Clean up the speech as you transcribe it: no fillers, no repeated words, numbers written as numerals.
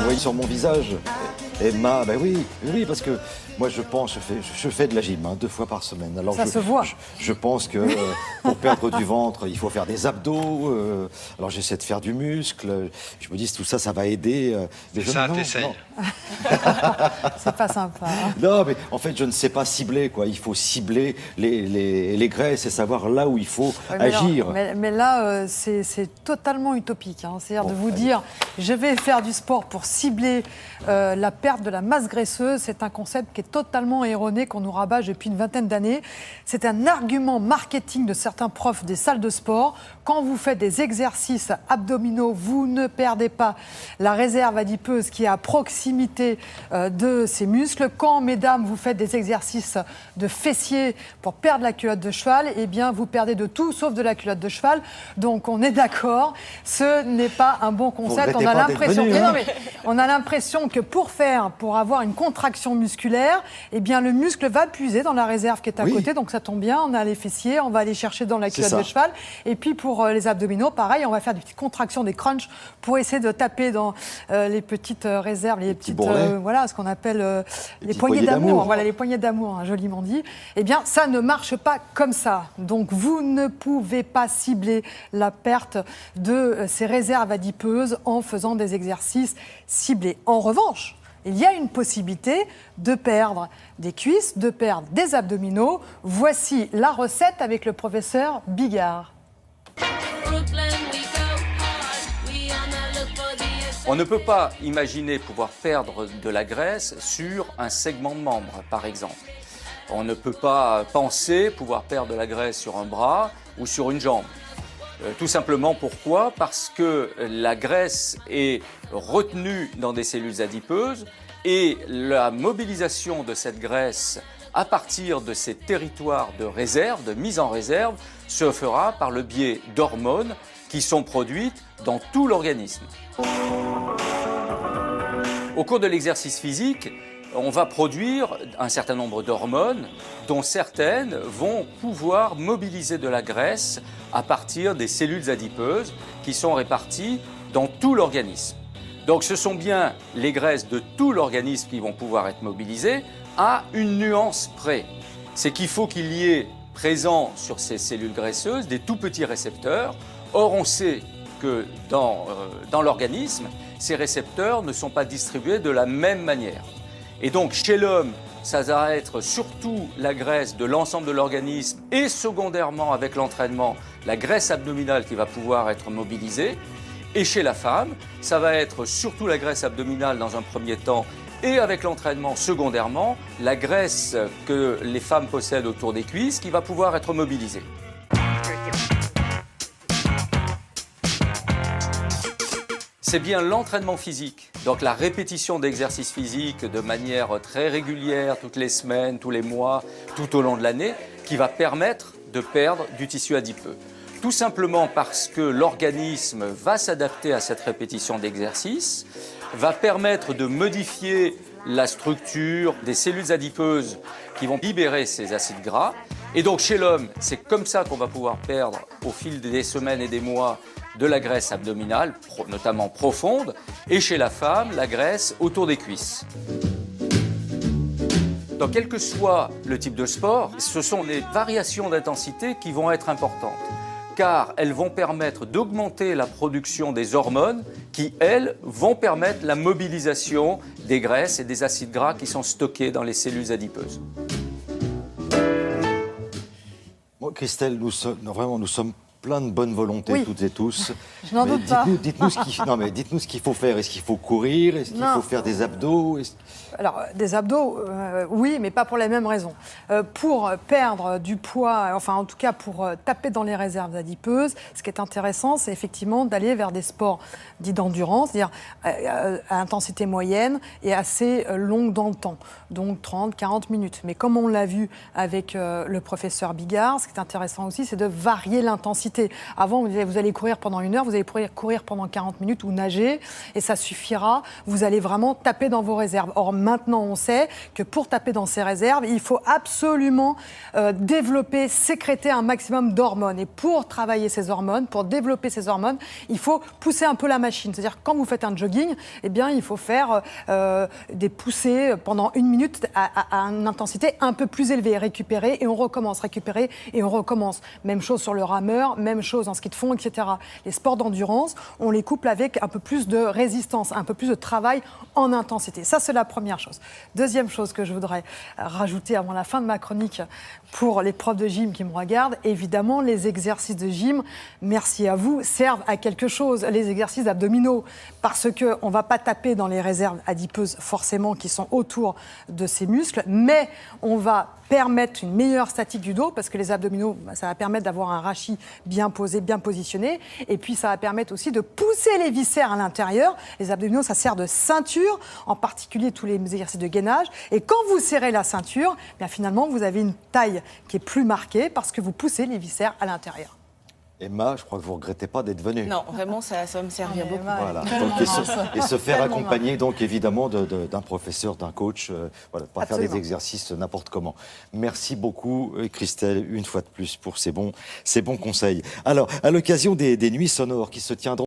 voyez sur mon visage. Emma, ben oui, parce que moi je pense, je fais de la gym 2 fois par semaine. Alors ça se voit. Je pense que pour perdre du ventre, il faut faire des abdos. Alors j'essaie de faire du muscle. Je me dis tout ça, ça va aider. Mais ça, t'essayes. C'est pas sympa. Hein. Non, mais en fait, je ne sais pas cibler, quoi. Il faut cibler les graisses et savoir là où il faut agir. Mais là, c'est totalement utopique. Hein. C'est-à-dire de vous dire, je vais faire du sport pour cibler la perte de la masse graisseuse. C'est un concept qui est totalement erroné, qu'on nous rabâche depuis une vingtaine d'années. C'est un argument marketing de certains profs des salles de sport. Quand vous faites des exercices abdominaux, vous ne perdez pas la réserve adipeuse qui est à proximité de ces muscles. Quand, mesdames, vous faites des exercices de fessiers pour perdre la culotte de cheval, eh bien, vous perdez de tout sauf de la culotte de cheval. Donc, on est d'accord, ce n'est pas un bon concept. On a l'impression, on a l'impression que pour avoir une contraction musculaire, eh bien, le muscle va puiser dans la réserve qui est à côté. Donc, ça tombe bien, on a les fessiers, on va aller chercher dans la culotte de cheval. Et puis, pour les abdominaux, pareil, on va faire des petites contractions, des crunchs pour essayer de taper dans les petites réserves, les petites, voilà, ce qu'on appelle les poignées d'amour. Voilà, les poignées d'amour, hein, joliment dit. Eh bien, ça ne marche pas comme ça. Donc, vous ne pouvez pas cibler la perte de ces réserves adipeuses en faisant des exercices ciblés. En revanche, il y a une possibilité de perdre des cuisses, de perdre des abdominaux. Voici la recette avec le professeur Bigard. On ne peut pas imaginer pouvoir perdre de la graisse sur un segment de membre, par exemple. On ne peut pas penser pouvoir perdre de la graisse sur un bras ou sur une jambe. Tout simplement pourquoi ? Parce que la graisse est retenue dans des cellules adipeuses et la mobilisation de cette graisse à partir de ces territoires de réserve, de mise en réserve, se fera par le biais d'hormones qui sont produites dans tout l'organisme. Au cours de l'exercice physique, on va produire un certain nombre d'hormones dont certaines vont pouvoir mobiliser de la graisse à partir des cellules adipeuses qui sont réparties dans tout l'organisme. Donc ce sont bien les graisses de tout l'organisme qui vont pouvoir être mobilisées à une nuance près. C'est qu'il faut qu'il y ait présent sur ces cellules graisseuses des tout petits récepteurs. Or on sait que dans l'organisme, ces récepteurs ne sont pas distribués de la même manière. Et donc, chez l'homme, ça va être surtout la graisse de l'ensemble de l'organisme et secondairement, avec l'entraînement, la graisse abdominale qui va pouvoir être mobilisée. Et chez la femme, ça va être surtout la graisse abdominale dans un premier temps et avec l'entraînement, secondairement, la graisse que les femmes possèdent autour des cuisses qui va pouvoir être mobilisée. C'est bien l'entraînement physique, donc la répétition d'exercices physiques de manière très régulière, toutes les semaines, tous les mois, tout au long de l'année, qui va permettre de perdre du tissu adipeux. Tout simplement parce que l'organisme va s'adapter à cette répétition d'exercices, va permettre de modifier la structure des cellules adipeuses qui vont libérer ces acides gras. Et donc chez l'homme, c'est comme ça qu'on va pouvoir perdre au fil des semaines et des mois de la graisse abdominale, notamment profonde, et chez la femme, la graisse autour des cuisses. Donc, quel que soit le type de sport, ce sont les variations d'intensité qui vont être importantes, car elles vont permettre d'augmenter la production des hormones qui, elles, vont permettre la mobilisation des graisses et des acides gras qui sont stockés dans les cellules adipeuses. Bon, Christelle, nous sommes plein de bonne volonté, toutes et tous. Je n'en doute pas. Dites-nous ce qu'il faut faire. Est-ce qu'il faut courir? Est-ce qu'il faut faire des abdos? Alors, des abdos, oui, mais pas pour les mêmes raisons. Pour perdre du poids, enfin en tout cas pour taper dans les réserves adipeuses, ce qui est intéressant, c'est effectivement d'aller vers des sports dits d'endurance, c'est-à-dire à intensité moyenne et assez longue dans le temps, donc 30-40 minutes. Mais comme on l'a vu avec le professeur Bigard, ce qui est intéressant aussi, c'est de varier l'intensité. intensité. Avant, vous allez courir pendant 1 heure, vous allez courir pendant 40 minutes ou nager, et ça suffira. Vous allez vraiment taper dans vos réserves. Or, maintenant, on sait que pour taper dans ces réserves, il faut absolument développer, sécréter un maximum d'hormones. Et pour travailler ces hormones, pour développer ces hormones, il faut pousser un peu la machine. C'est-à-dire que quand vous faites un jogging, eh bien, il faut faire des poussées pendant 1 minute à une intensité un peu plus élevée. Récupérer et on recommence, récupérer et on recommence. Même chose sur le rameur, même chose en ski de fond, etc. Les sports d'endurance, on les couple avec un peu plus de résistance, un peu plus de travail en intensité. Ça, c'est la première chose. Deuxième chose que je voudrais rajouter avant la fin de ma chronique pour les profs de gym qui me regardent, évidemment, les exercices de gym, merci à vous, servent à quelque chose, les exercices abdominaux, parce qu'on ne va pas taper dans les réserves adipeuses forcément qui sont autour de ces muscles, mais on va permettre une meilleure statique du dos, parce que les abdominaux, ça va permettre d'avoir un rachis bien posé, bien positionné, et puis ça va permettre aussi de pousser les viscères à l'intérieur. Les abdominaux, ça sert de ceinture, en particulier tous les exercices de gainage, et quand vous serrez la ceinture, bien finalement, vous avez une taille qui est plus marquée, parce que vous poussez les viscères à l'intérieur. Emma, je crois que vous ne regrettez pas d'être venue. Non, vraiment, ça va me servir beaucoup. Voilà. Donc, et se faire accompagner, donc évidemment, d'un professeur, d'un coach, voilà, pas faire des exercices n'importe comment. Merci beaucoup, Christelle, une fois de plus, pour ces bons conseils. Alors, à l'occasion des nuits sonores qui se tiendront